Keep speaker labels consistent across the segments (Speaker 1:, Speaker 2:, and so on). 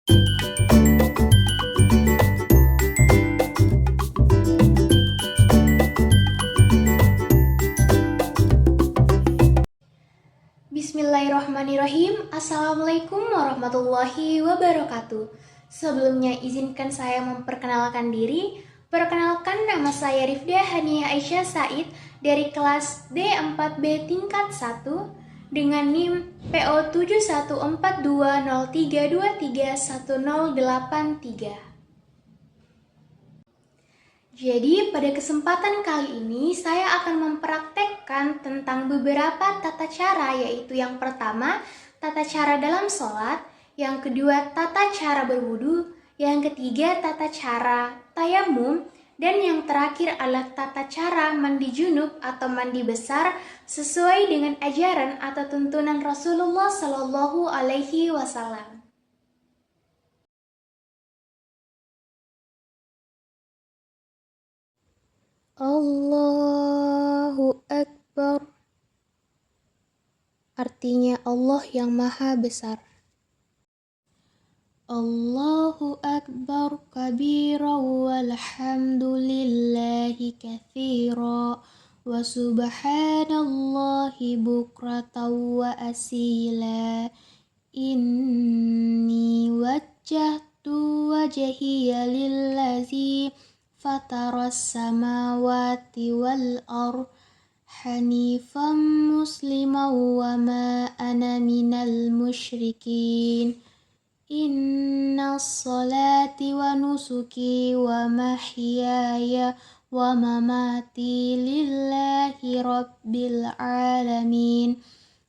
Speaker 1: Bismillahirrahmanirrahim. Assalamualaikum warahmatullahi wabarakatuh. Sebelumnya izinkan saya memperkenalkan diri. Perkenalkan, nama saya Rifda Hania Aisyah Said dari kelas D4B tingkat 1 dengan NIM PO 714203231083. Jadi pada kesempatan kali ini saya akan mempraktekkan tentang beberapa tata cara, yaitu yang pertama tata cara dalam sholat, yang kedua tata cara berwudu, yang ketiga tata cara tayamum, dan yang terakhir adalah tata cara mandi junub atau mandi besar sesuai dengan ajaran atau tuntunan Rasulullah Shallallahu Alaihi Wasallam. Allahu Akbar, artinya Allah yang Maha Besar. Allahu Akbar kabira walhamdulillahi katsira wa subhanallahi bukratan wa asila. Inni wajjahtu wajhiya lillazi fataras samawati wal ardh hanifan musliman wa ma ana minal musyrikin. Inna salati wa nusuki wa mahyaya wa mamati lillahi rabbil alamin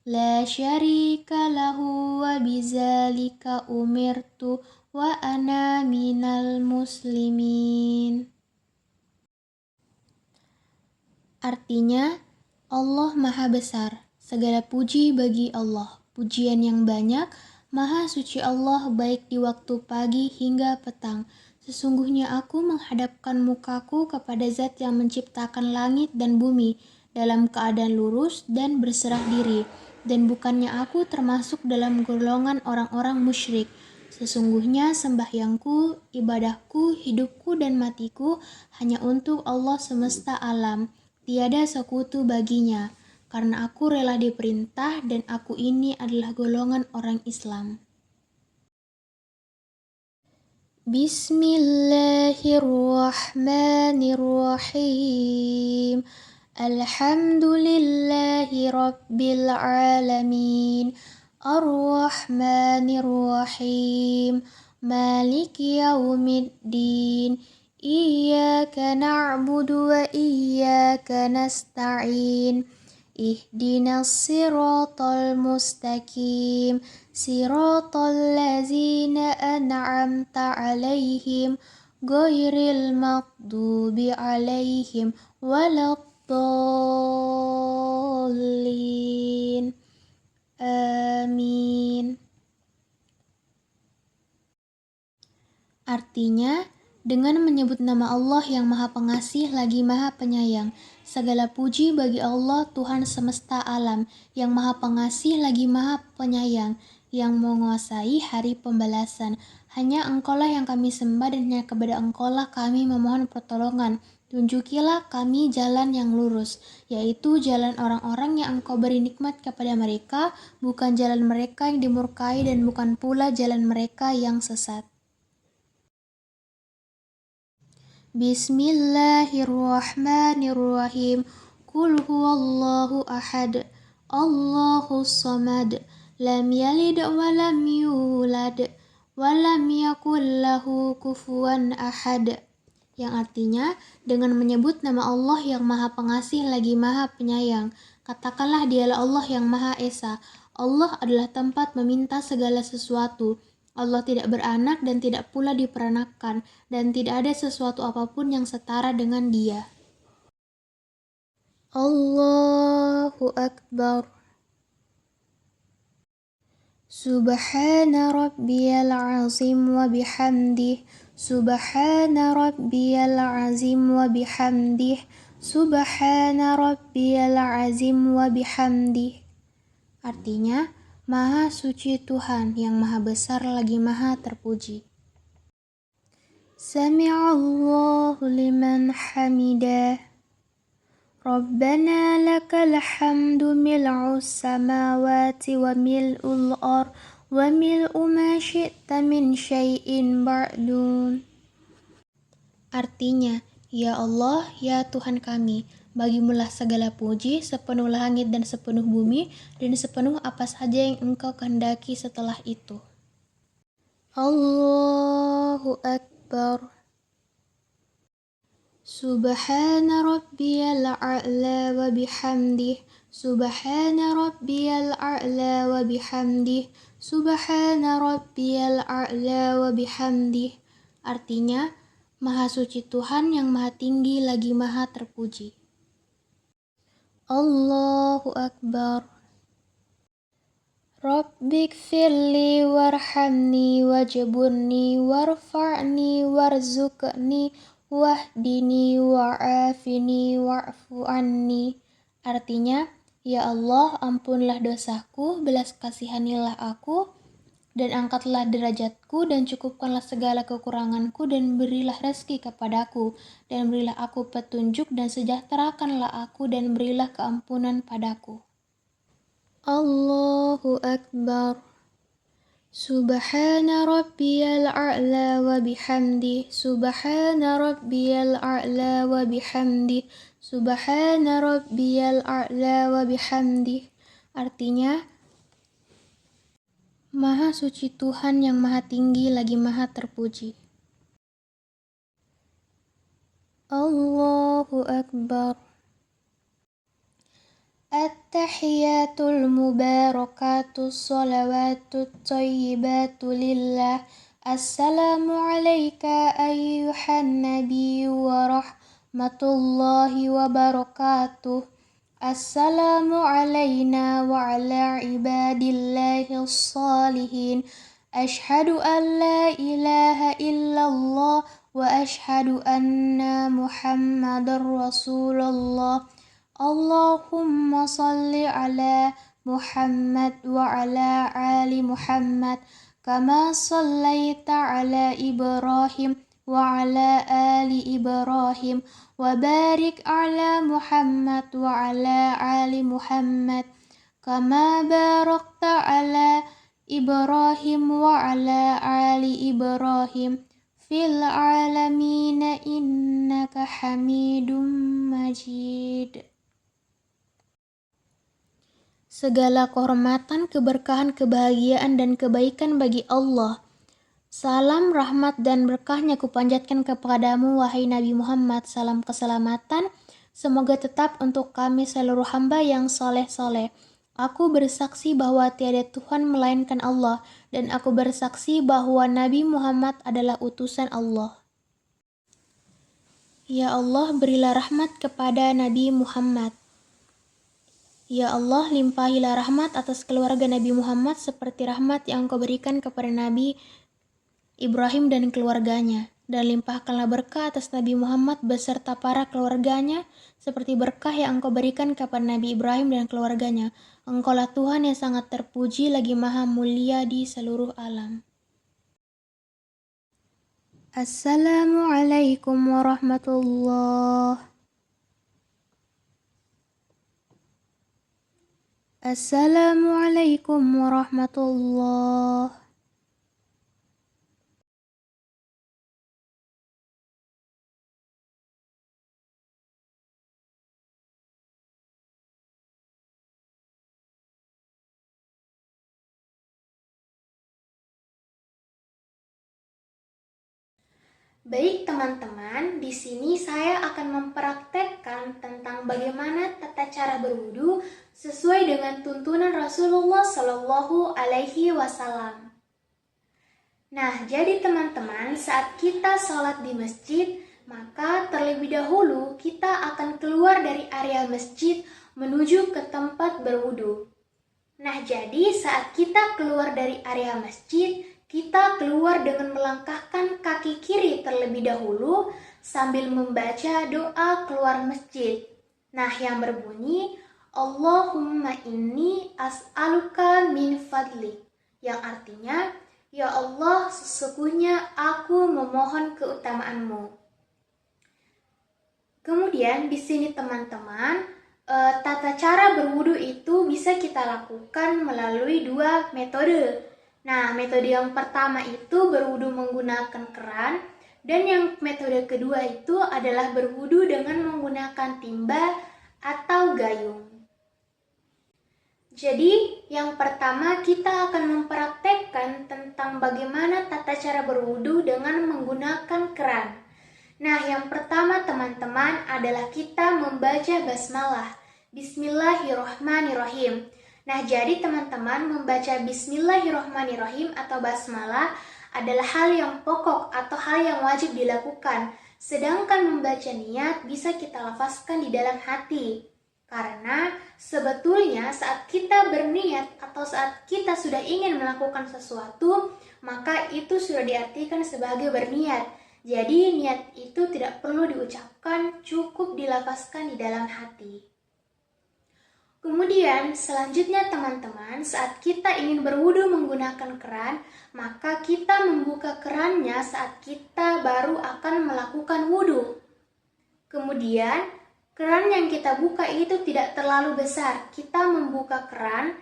Speaker 1: la syarika lahu wa bizalika umirtu wa ana minal muslimin. Artinya, Allah Maha Besar, segala puji bagi Allah, pujian yang banyak, Maha suci Allah baik di waktu pagi hingga petang. Sesungguhnya aku menghadapkan mukaku kepada Zat yang menciptakan langit dan bumi dalam keadaan lurus dan berserah diri, dan bukannya aku termasuk dalam golongan orang-orang musyrik. Sesungguhnya sembahyangku, ibadahku, hidupku dan matiku hanya untuk Allah semesta alam. Tiada sekutu baginya, karena aku rela diperintah dan aku ini adalah golongan orang Islam. Bismillahirrahmanirrahim. Alhamdulillahi rabbil alamin. Ar-Rahmanir-Rahim. Maliki yaumiddin. Iyyaka na'budu wa iyyaka nasta'in. Ihdinas siratal mustaqim. Siratal ladzina an'amta 'alaihim ghairil maghdubi 'alaihim waladdallin. Amin. Artinya, dengan menyebut nama Allah yang Maha Pengasih lagi Maha Penyayang, segala puji bagi Allah Tuhan semesta alam, yang Maha Pengasih lagi Maha Penyayang, yang menguasai hari pembalasan. Hanya Engkaulah yang kami sembah dan hanya kepada Engkaulah kami memohon pertolongan. Tunjukilah kami jalan yang lurus, yaitu jalan orang-orang yang Engkau beri nikmat kepada mereka, bukan jalan mereka yang dimurkai dan bukan pula jalan mereka yang sesat. Bismillahirrahmanirrahim. Qul huwallahu ahad, Allahus samad, lam yalid wa lam yulad, wa lam yakul lahu kufuwan ahad. Yang artinya, dengan menyebut nama Allah yang Maha Pengasih lagi Maha Penyayang, katakanlah Dialah Allah yang Maha Esa. Allah adalah tempat meminta segala sesuatu. Allah tidak beranak dan tidak pula diperanakkan, dan tidak ada sesuatu apapun yang setara dengan Dia. Allahu Akbar. Subhana rabbiyal azim wa bihamdih. Subhana rabbiyal azim wa bihamdih. Subhana rabbiyal azim wa bihamdih. Artinya, Maha suci Tuhan yang maha besar lagi maha terpuji. Sami'allahu liman hamidah. Rabbana lakal hamdu mil'us samawati wa mil'ul ar wa mil'u ma syi'ta min syai'in ba'dun. Artinya, ya Allah, ya Tuhan kami, bagimulah segala puji, sepenuh langit dan sepenuh bumi, dan sepenuh apa saja yang Engkau kehendaki setelah itu. Allahu Akbar. Subhana rabbiyal a'la wa bihamdih. Subhana rabbiyal a'la wa bihamdih. Subhana rabbiyal a'la wa bihamdih. Artinya, Maha suci Tuhan yang maha tinggi lagi maha terpuji. Allahu Akbar. Rabbighfirli warhamni wajburni warfa'ni warzuqni wahdini wa'afini wa'fu anni. Artinya, ya Allah, ampunlah dosaku, belas kasihanilah aku, dan angkatlah derajatku, dan cukupkanlah segala kekuranganku, dan berilah rezeki kepadaku, dan berilah aku petunjuk, dan sejahterakanlah aku, dan berilah keampunan padaku. Allahu Akbar. Subhana rabbiyal a'la wa bihamdih. Subhana rabbiyal a'la wa bihamdih. Subhana rabbiyal a'la wa bihamdih. Artinya, Maha suci Tuhan yang maha tinggi lagi maha terpuji. Allahu Akbar. At-tahiyatul mubarakatus salawatut thayyibatu lillah. Assalamu alayka ayyuhan nabiyyu wa rahmatullahi wa barakatuh. Assalamu alayna wa ala ibadillahis salihin. Ashhadu an la ilaha illallah wa ashhadu anna Muhammadar Rasulullah. Allahumma salli ala Muhammad wa ala ali Muhammad kama sallaita ala Ibrahim wa ala ali Ibrahim wa barik ala Muhammad wa ala ali Muhammad kama barakta ala Ibrahim wa ala ali Ibrahim fil alamina innaka hamidum majid. Segala kehormatan, keberkahan, kebahagiaan, dan kebaikan bagi Allah. Salam, rahmat, dan berkahnya kupanjatkan kepadamu, wahai Nabi Muhammad. Salam keselamatan, semoga tetap untuk kami seluruh hamba yang soleh-soleh. Aku bersaksi bahwa tiada Tuhan melainkan Allah, dan aku bersaksi bahwa Nabi Muhammad adalah utusan Allah. Ya Allah, berilah rahmat kepada Nabi Muhammad. Ya Allah, limpahilah rahmat atas keluarga Nabi Muhammad seperti rahmat yang Engkau berikan kepada Nabi Ibrahim dan keluarganya. Dan limpahkanlah berkah atas Nabi Muhammad beserta para keluarganya seperti berkah yang Engkau berikan kepada Nabi Ibrahim dan keluarganya. Engkaulah Tuhan yang sangat terpuji lagi maha mulia di seluruh alam. Assalamualaikum warahmatullahi. Assalamualaikum warahmatullahi. Baik teman-teman, di sini saya akan mempraktekkan tentang bagaimana tata cara berwudu sesuai dengan tuntunan Rasulullah Shallallahu Alaihi Wasallam. Nah, jadi teman-teman, saat kita sholat di masjid, maka terlebih dahulu kita akan keluar dari area masjid menuju ke tempat berwudu. Nah, jadi saat kita keluar dari area masjid, kita keluar dengan melangkahkan kaki kiri terlebih dahulu sambil membaca doa keluar masjid. Nah, yang berbunyi, Allahumma inni as'aluka min fadlik, yang artinya, ya Allah, sesungguhnya aku memohon keutamaanmu. Kemudian di sini teman-teman, tata cara berwudu itu bisa kita lakukan melalui dua metode. Nah, metode yang pertama itu berwudu menggunakan keran, dan yang metode kedua itu adalah berwudu dengan menggunakan timba atau gayung. Jadi, yang pertama kita akan mempraktekkan tentang bagaimana tata cara berwudu dengan menggunakan keran. Nah, yang pertama teman-teman adalah kita membaca basmalah. Bismillahirrohmanirrohim. Nah, jadi teman-teman membaca Bismillahirrohmanirrohim atau basmalah adalah hal yang pokok atau hal yang wajib dilakukan. Sedangkan membaca niat bisa kita lafazkan di dalam hati. Karena sebetulnya saat kita berniat atau saat kita sudah ingin melakukan sesuatu, maka itu sudah diartikan sebagai berniat. Jadi niat itu tidak perlu diucapkan, cukup dilafazkan di dalam hati. Kemudian selanjutnya teman-teman, saat kita ingin berwudu menggunakan keran, maka kita membuka kerannya saat kita baru akan melakukan wudu. Kemudian keran yang kita buka itu tidak terlalu besar. Kita membuka keran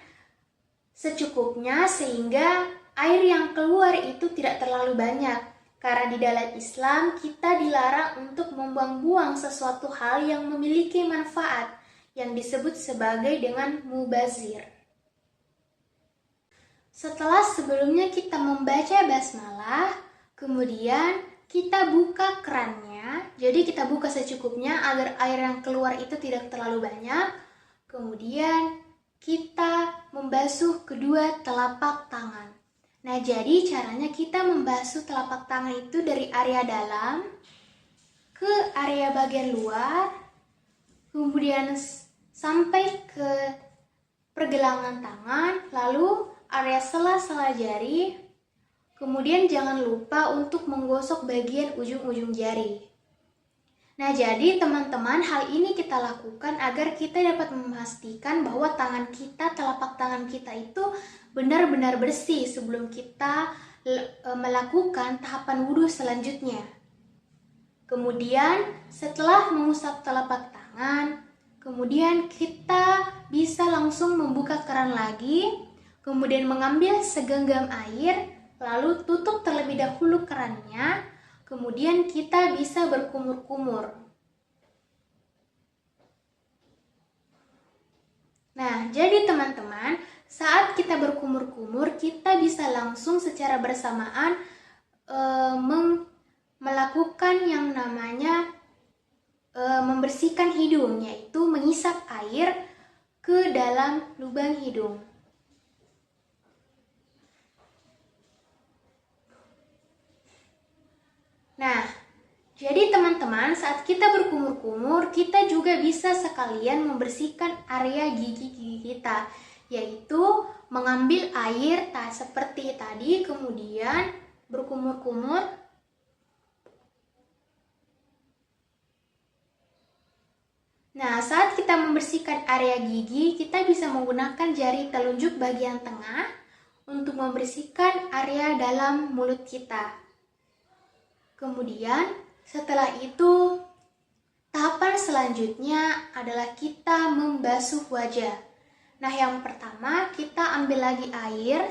Speaker 1: secukupnya sehingga air yang keluar itu tidak terlalu banyak. Karena di dalam Islam kita dilarang untuk membuang-buang sesuatu hal yang memiliki manfaat yang disebut sebagai dengan mubazir. Setelah sebelumnya kita membaca basmalah, kemudian kita buka kerannya, jadi kita buka secukupnya agar air yang keluar itu tidak terlalu banyak. Kemudian kita membasuh kedua telapak tangan. Nah, jadi caranya kita membasuh telapak tangan itu dari area dalam ke area bagian luar, kemudian sampai ke pergelangan tangan, lalu area sela-sela jari. Kemudian jangan lupa untuk menggosok bagian ujung-ujung jari. Nah, jadi teman-teman, hal ini kita lakukan agar kita dapat memastikan bahwa tangan kita, telapak tangan kita itu benar-benar bersih sebelum kita melakukan tahapan wudhu selanjutnya. Kemudian setelah mengusap telapak tangan, kemudian kita bisa langsung membuka keran lagi, kemudian mengambil segenggam air, lalu tutup terlebih dahulu kerannya, kemudian kita bisa berkumur-kumur. Nah, jadi teman-teman, saat kita berkumur-kumur, kita bisa langsung secara bersamaan melakukan yang namanya membersihkan hidung, yaitu mengisap air ke dalam lubang hidung. Nah, jadi teman-teman, saat kita berkumur-kumur, kita juga bisa sekalian membersihkan area gigi-gigi kita, yaitu mengambil air seperti tadi, kemudian berkumur-kumur. Nah, saat kita membersihkan area gigi, kita bisa menggunakan jari telunjuk bagian tengah untuk membersihkan area dalam mulut kita. Kemudian setelah itu, tahapan selanjutnya adalah kita membasuh wajah. Nah, yang pertama kita ambil lagi air,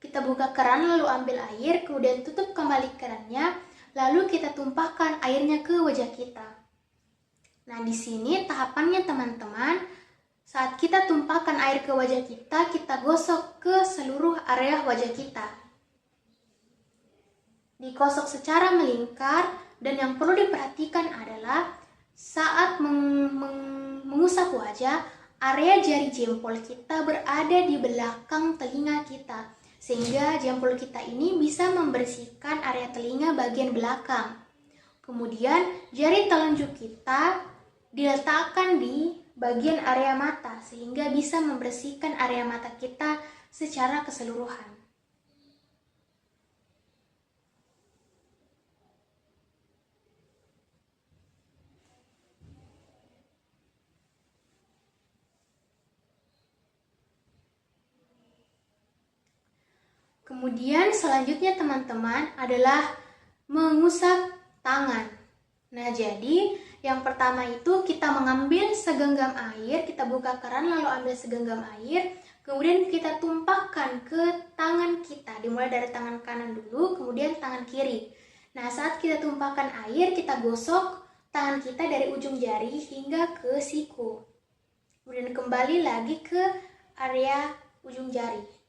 Speaker 1: kita buka keran lalu ambil air, kemudian tutup kembali kerannya, lalu kita tumpahkan airnya ke wajah kita. Nah, di sini tahapannya teman-teman, saat kita tumpahkan air ke wajah kita gosok ke seluruh area wajah kita. Digosok secara melingkar, dan yang perlu diperhatikan adalah saat mengusap wajah, area jari jempol kita berada di belakang telinga kita, sehingga jempol kita ini bisa membersihkan area telinga bagian belakang. Kemudian jari telunjuk kita diletakkan di bagian area mata, sehingga bisa membersihkan area mata kita secara keseluruhan. Kemudian selanjutnya teman-teman adalah mengusap tangan. Nah, jadi yang pertama itu kita mengambil segenggam air, kita buka keran lalu ambil segenggam air, kemudian kita tumpahkan ke tangan kita, dimulai dari tangan kanan dulu, kemudian tangan kiri. Nah, saat kita tumpahkan air, kita gosok tangan kita dari ujung jari hingga ke siku. Kemudian kembali lagi ke area ujung jari.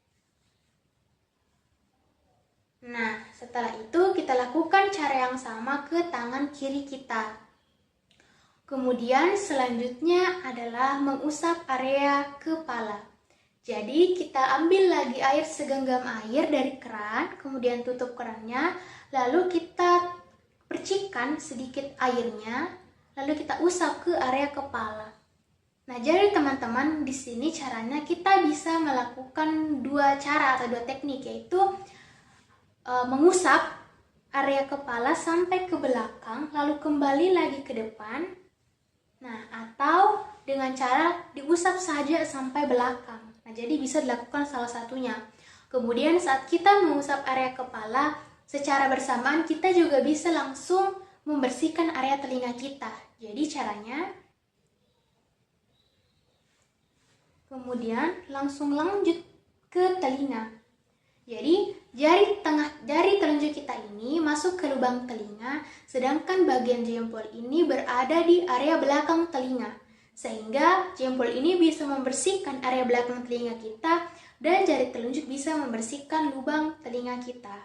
Speaker 1: Nah, setelah itu kita lakukan cara yang sama ke tangan kiri kita. Kemudian selanjutnya adalah mengusap area kepala. Jadi kita ambil lagi air segenggam air dari keran, kemudian tutup kerannya, lalu kita percikan sedikit airnya, lalu kita usap ke area kepala. Nah, jadi teman-teman di sini caranya kita bisa melakukan dua cara atau dua teknik, yaitu mengusap area kepala sampai ke belakang, lalu kembali lagi ke depan. Nah, atau dengan cara diusap saja sampai belakang. Nah, jadi bisa dilakukan salah satunya. Kemudian saat kita mengusap area kepala, secara bersamaan kita juga bisa langsung membersihkan area telinga kita. Jadi caranya, kemudian langsung lanjut ke telinga. Jadi jari telunjuk kita ini masuk ke lubang telinga, sedangkan bagian jempol ini berada di area belakang telinga. Sehingga jempol ini bisa membersihkan area belakang telinga kita dan jari telunjuk bisa membersihkan lubang telinga kita.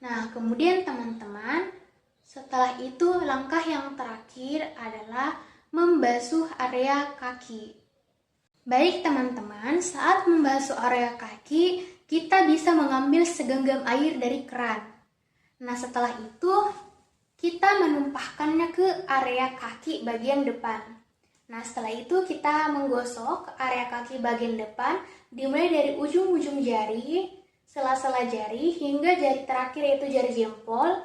Speaker 1: Nah, kemudian teman-teman, setelah itu langkah yang terakhir adalah membasuh area kaki. Baik teman-teman, saat membasuh area kaki, kita bisa mengambil segenggam air dari keran. Nah, setelah itu kita menumpahkannya ke area kaki bagian depan. Nah, setelah itu kita menggosok area kaki bagian depan, dimulai dari ujung-ujung jari, sela-sela jari, hingga jari terakhir yaitu jari jempol.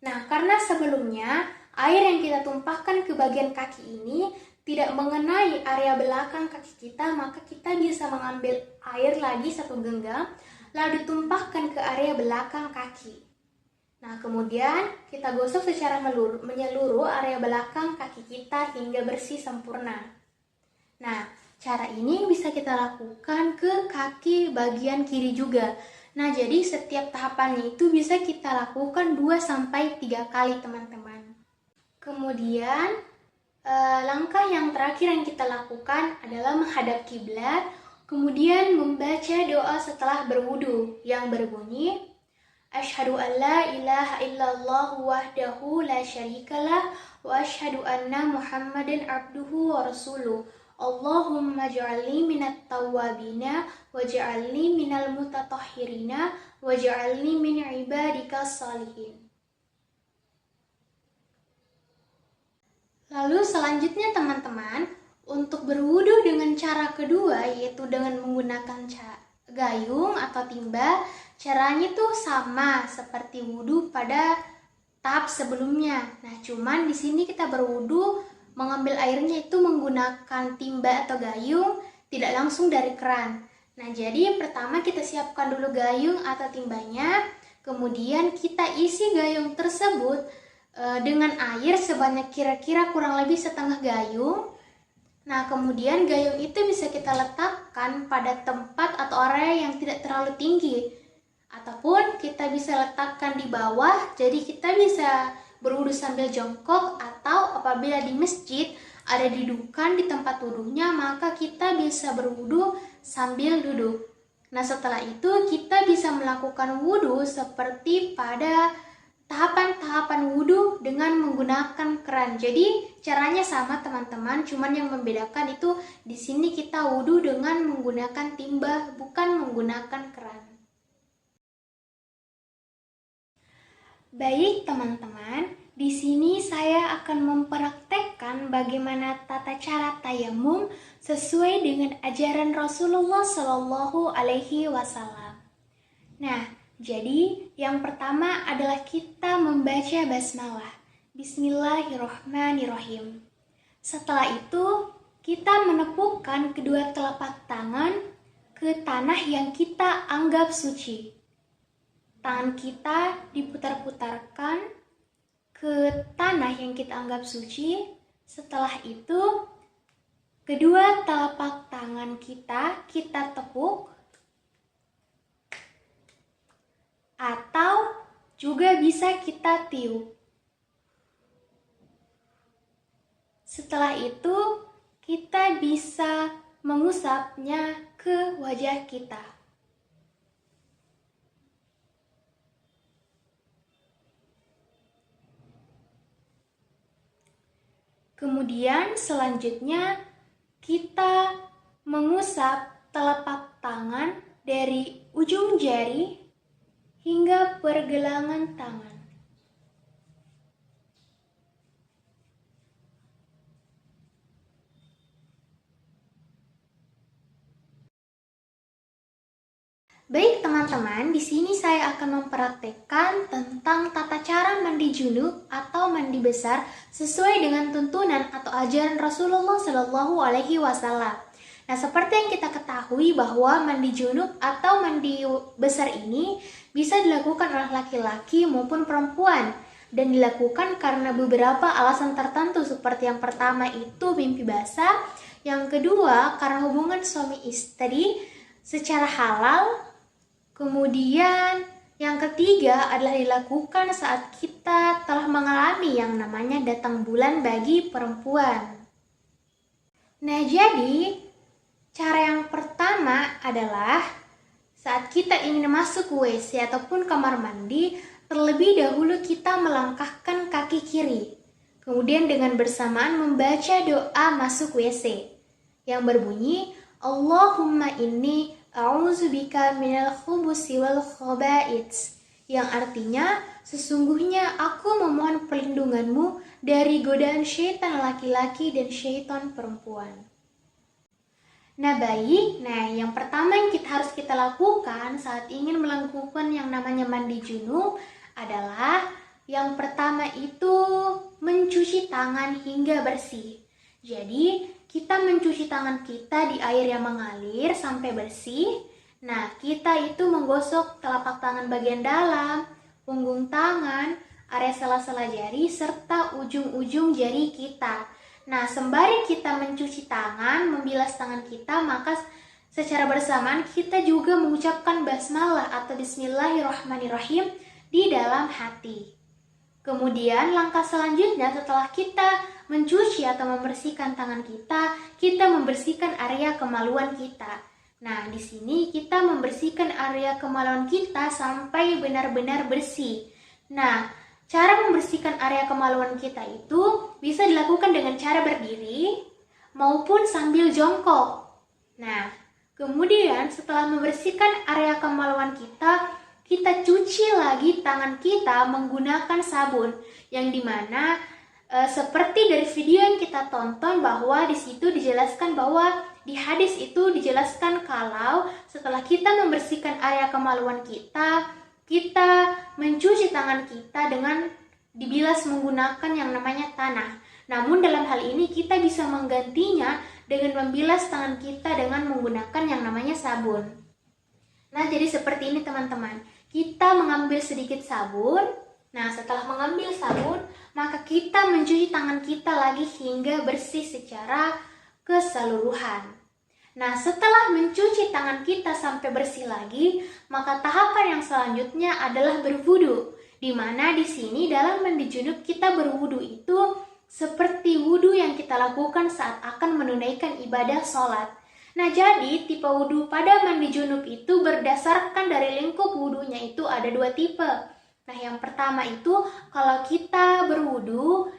Speaker 1: Nah, karena sebelumnya air yang kita tumpahkan ke bagian kaki ini tidak mengenai area belakang kaki kita, maka kita bisa mengambil air lagi satu genggam, lalu ditumpahkan ke area belakang kaki. Nah, kemudian kita gosok secara menyeluruh area belakang kaki kita hingga bersih sempurna. Nah, cara ini bisa kita lakukan ke kaki bagian kiri juga. Nah, jadi setiap tahapannya itu bisa kita lakukan 2-3 kali, teman-teman. Kemudian langkah yang terakhir yang kita lakukan adalah menghadap kiblat, kemudian membaca doa setelah berwudu yang berbunyi, Asyhadu an la ilaha illallah wahdahu la syarikalah wa asyhadu anna Muhammadan abduhu wa rasuluh. Allahumma ja'alni minat tawwabina wa ja'alni minal mutatahhirina wa ja'alni min ibadika salihin. Lalu selanjutnya teman-teman, untuk berwudu dengan cara kedua, yaitu dengan menggunakan gayung atau timba, caranya tuh sama seperti wudu pada tahap sebelumnya. Nah, cuman di sini kita berwudu mengambil airnya itu menggunakan timba atau gayung, tidak langsung dari keran. Nah, jadi pertama kita siapkan dulu gayung atau timbanya, kemudian kita isi gayung tersebut dengan air sebanyak kira-kira kurang lebih setengah gayung. Nah, kemudian gayung itu bisa kita letakkan pada tempat atau area yang tidak terlalu tinggi, ataupun kita bisa letakkan di bawah, jadi kita bisa berwudu sambil jongkok, atau apabila di masjid ada dudukan di tempat wudunya, maka kita bisa berwudu sambil duduk. Nah, setelah itu kita bisa melakukan wudu seperti pada tahapan-tahapan wudu dengan menggunakan keran. Jadi caranya sama teman-teman, cuman yang membedakan itu di sini kita wudu dengan menggunakan timba, bukan menggunakan keran. Baik teman-teman, di sini saya akan mempraktekkan bagaimana tata cara tayamum sesuai dengan ajaran Rasulullah Shallallahu Alaihi Wasallam. Nah, jadi yang pertama adalah kita membaca basmalah. Bismillahirrohmanirrohim. Setelah itu kita menepukkan kedua telapak tangan ke tanah yang kita anggap suci. Tangan kita diputar-putarkan ke tanah yang kita anggap suci. Setelah itu, kedua telapak tangan kita tepuk, atau juga bisa kita tiup. Setelah itu, kita bisa mengusapnya ke wajah kita. Kemudian selanjutnya kita mengusap telapak tangan dari ujung jari hingga pergelangan tangan. Baik teman-teman, di sini saya akan mempraktekkan tentang tata cara mandi junub atau mandi besar sesuai dengan tuntunan atau ajaran Rasulullah Shallallahu Alaihi Wasallam. Nah, seperti yang kita ketahui bahwa mandi junub atau mandi besar ini bisa dilakukan oleh laki-laki maupun perempuan dan dilakukan karena beberapa alasan tertentu, seperti yang pertama itu mimpi basah, yang kedua karena hubungan suami istri secara halal. Kemudian yang ketiga adalah dilakukan saat kita telah mengalami yang namanya datang bulan bagi perempuan. Nah, jadi cara yang pertama adalah saat kita ingin masuk WC ataupun kamar mandi, terlebih dahulu kita melangkahkan kaki kiri. Kemudian dengan bersamaan membaca doa masuk WC yang berbunyi, Allahumma inni a'udzubika minal khubusi wal khaba'its, yang artinya sesungguhnya aku memohon perlindunganmu dari godaan syaitan laki-laki dan syaitan perempuan. Nah baik, yang pertama yang harus kita lakukan saat ingin melakukan yang namanya mandi junub adalah yang pertama itu mencuci tangan hingga bersih. Jadi kita mencuci tangan kita di air yang mengalir sampai bersih. Nah, kita itu menggosok telapak tangan bagian dalam, punggung tangan, area sela-sela jari, serta ujung-ujung jari kita. Nah, sembari kita mencuci tangan, membilas tangan kita, maka secara bersamaan kita juga mengucapkan basmalah atau bismillahirrahmanirrahim di dalam hati. Kemudian langkah selanjutnya setelah kita mencuci atau membersihkan tangan kita membersihkan area kemaluan kita. Nah, di sini kita membersihkan area kemaluan kita sampai benar-benar bersih. Nah, cara membersihkan area kemaluan kita itu bisa dilakukan dengan cara berdiri maupun sambil jongkok. Nah, kemudian setelah membersihkan area kemaluan kita cuci lagi tangan kita menggunakan sabun, yang dimana seperti dari video yang kita tonton bahwa di situ dijelaskan bahwa di hadis itu dijelaskan kalau setelah kita membersihkan area kemaluan kita mencuci tangan kita dengan dibilas menggunakan yang namanya tanah. Namun dalam hal ini kita bisa menggantinya dengan membilas tangan kita dengan menggunakan yang namanya sabun. Nah, jadi seperti ini teman-teman. Kita mengambil sedikit sabun. Nah, setelah mengambil sabun, maka kita mencuci tangan kita lagi hingga bersih secara keseluruhan. Nah, setelah mencuci tangan kita sampai bersih lagi, maka tahapan yang selanjutnya adalah berwudu. Di mana di sini dalam mandi junub kita berwudu itu seperti wudu yang kita lakukan saat akan menunaikan ibadah sholat. Nah, jadi tipe wudhu pada mandi junub itu berdasarkan dari lingkup wudhunya itu ada dua tipe. Nah, yang pertama itu kalau kita berwudhu,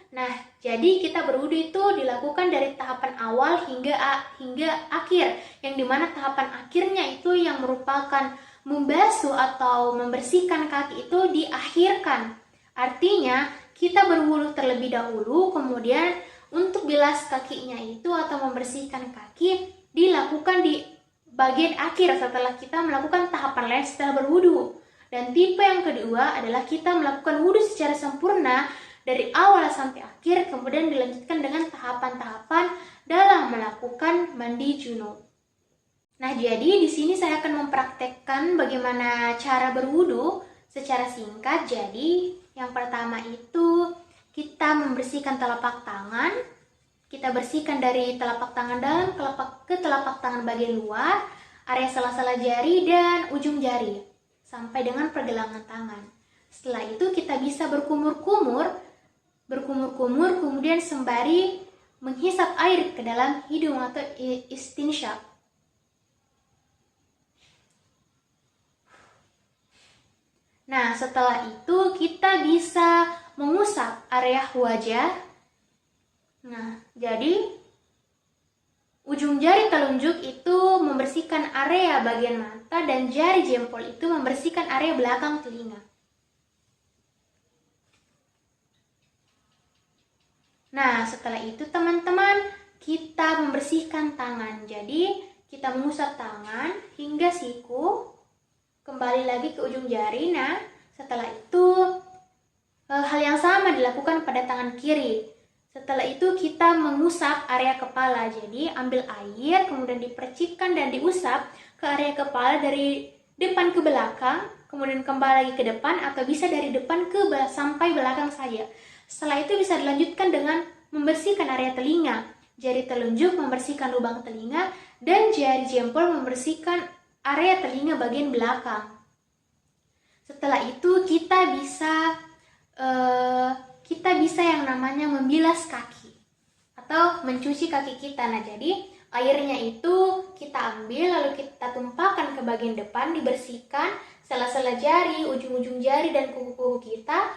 Speaker 1: jadi kita berwudhu itu dilakukan dari tahapan awal hingga akhir, yang dimana tahapan akhirnya itu yang merupakan membasuh atau membersihkan kaki itu diakhirkan. Artinya kita berwudhu terlebih dahulu, kemudian untuk bilas kakinya itu atau membersihkan kaki dilakukan di bagian akhir setelah kita melakukan tahapan lain setelah berwudu. Dan tipe yang kedua adalah kita melakukan wudu secara sempurna dari awal sampai akhir, kemudian dilanjutkan dengan tahapan-tahapan dalam melakukan mandi junub. Nah, jadi di sini saya akan mempraktekkan bagaimana cara berwudu secara singkat. Jadi, yang pertama itu kita membersihkan telapak tangan. Kita bersihkan dari telapak tangan dalam ke telapak tangan bagian luar, area sela-sela jari dan ujung jari, sampai dengan pergelangan tangan. Setelah itu kita bisa berkumur-kumur, kemudian sembari menghisap air ke dalam hidung atau istinsyaq. Nah, setelah itu kita bisa mengusap area wajah. Nah, jadi ujung jari telunjuk itu membersihkan area bagian mata dan jari jempol itu membersihkan area belakang telinga. Nah, setelah itu teman-teman, kita membersihkan tangan. Jadi, kita mengusap tangan hingga siku, kembali lagi ke ujung jari. Nah, setelah itu hal yang sama dilakukan pada tangan kiri. Setelah itu kita mengusap area kepala. Jadi ambil air, kemudian dipercikkan dan diusap ke area kepala dari depan ke belakang, kemudian kembali lagi ke depan, atau bisa dari depan ke sampai belakang saja. Setelah itu bisa dilanjutkan dengan membersihkan area telinga. Jari telunjuk membersihkan lubang telinga dan jari jempol membersihkan area telinga bagian belakang. Setelah itu kita bisa yang namanya membilas kaki atau mencuci kaki kita. Nah, jadi airnya itu kita ambil lalu kita tumpahkan ke bagian depan, dibersihkan sela-sela jari, ujung-ujung jari dan kuku-kuku kita.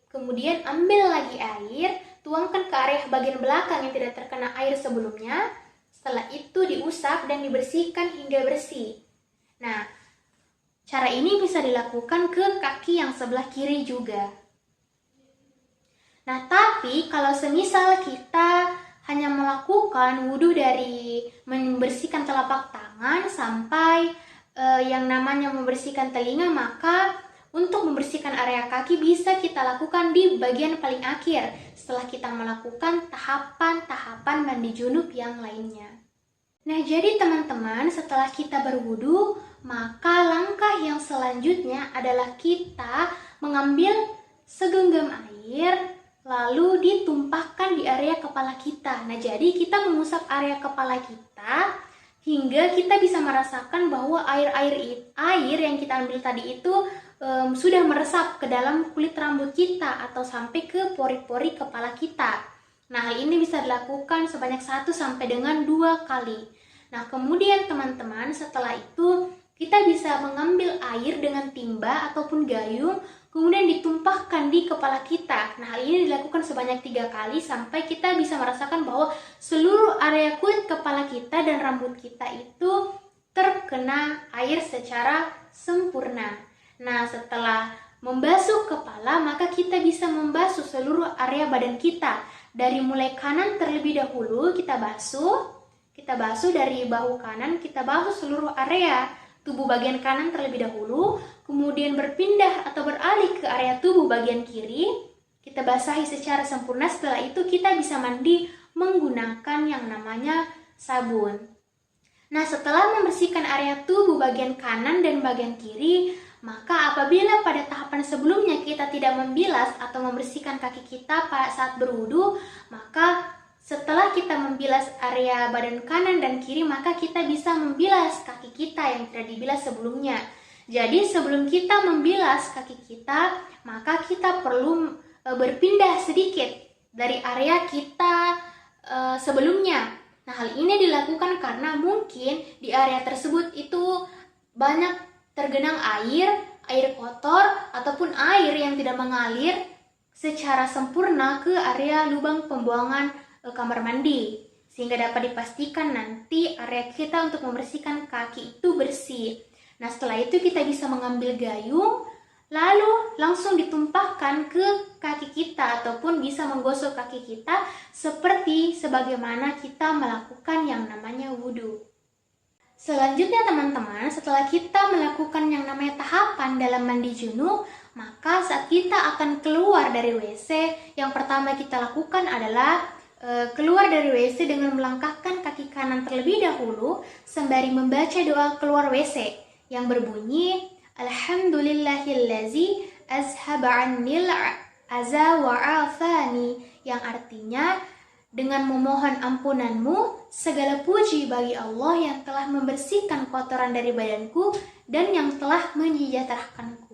Speaker 1: Kemudian ambil lagi air, tuangkan ke area bagian belakang yang tidak terkena air sebelumnya. Setelah itu diusap dan dibersihkan hingga bersih. Nah, cara ini bisa dilakukan ke kaki yang sebelah kiri juga. Nah, tapi kalau semisal kita hanya melakukan wudhu dari membersihkan telapak tangan sampai yang namanya membersihkan telinga, maka untuk membersihkan area kaki bisa kita lakukan di bagian paling akhir setelah kita melakukan tahapan-tahapan mandi junub yang lainnya. Nah, jadi teman-teman, setelah kita berwudu, maka langkah yang selanjutnya adalah kita mengambil segenggam air lalu ditumpahkan di area kepala kita. Nah, jadi kita mengusap area kepala kita hingga kita bisa merasakan bahwa air yang kita ambil tadi itu sudah meresap ke dalam kulit rambut kita atau sampai ke pori-pori kepala kita. Nah, hal ini bisa dilakukan sebanyak 1 sampai dengan 2 kali. Nah, kemudian teman-teman, setelah itu kita bisa mengambil air dengan timba ataupun gayung, kemudian ditumpahkan di kepala kita. Nah, hal ini dilakukan sebanyak 3 kali sampai kita bisa merasakan bahwa seluruh area kulit kepala kita dan rambut kita itu terkena air secara sempurna. Nah, setelah membasuh kepala, maka kita bisa membasuh seluruh area badan kita. Dari mulai kanan terlebih dahulu kita basuh dari bahu kanan, kita basuh seluruh area tubuh bagian kanan terlebih dahulu, kemudian berpindah atau beralih ke area tubuh bagian kiri, kita basahi secara sempurna. Setelah itu kita bisa mandi menggunakan yang namanya sabun. Nah, setelah membersihkan area tubuh bagian kanan dan bagian kiri, maka apabila pada tahapan sebelumnya kita tidak membilas atau membersihkan kaki kita pada saat berwudu, maka setelah kita membilas area badan kanan dan kiri, maka kita bisa membilas kaki kita yang tidak dibilas sebelumnya. Jadi sebelum kita membilas kaki kita, maka kita perlu berpindah sedikit dari area kita sebelumnya. Nah, hal ini dilakukan karena mungkin di area tersebut itu banyak tergenang air kotor ataupun air yang tidak mengalir secara sempurna ke area lubang pembuangan kamar mandi, sehingga dapat dipastikan nanti area kita untuk membersihkan kaki itu bersih. Nah, setelah itu kita bisa mengambil gayung lalu langsung ditumpahkan ke kaki kita ataupun bisa menggosok kaki kita seperti sebagaimana kita melakukan yang namanya wudhu. Selanjutnya teman-teman, setelah kita melakukan yang namanya tahapan dalam mandi junub, maka saat kita akan keluar dari WC, yang pertama kita lakukan adalah keluar dari WC dengan melangkahkan kaki kanan terlebih dahulu sembari membaca doa keluar WC yang berbunyi Alhamdulillahillazi azhaba annil aza wa afani, yang artinya dengan memohon ampunanmu, segala puji bagi Allah yang telah membersihkan kotoran dari badanku dan yang telah menyejahterakanku.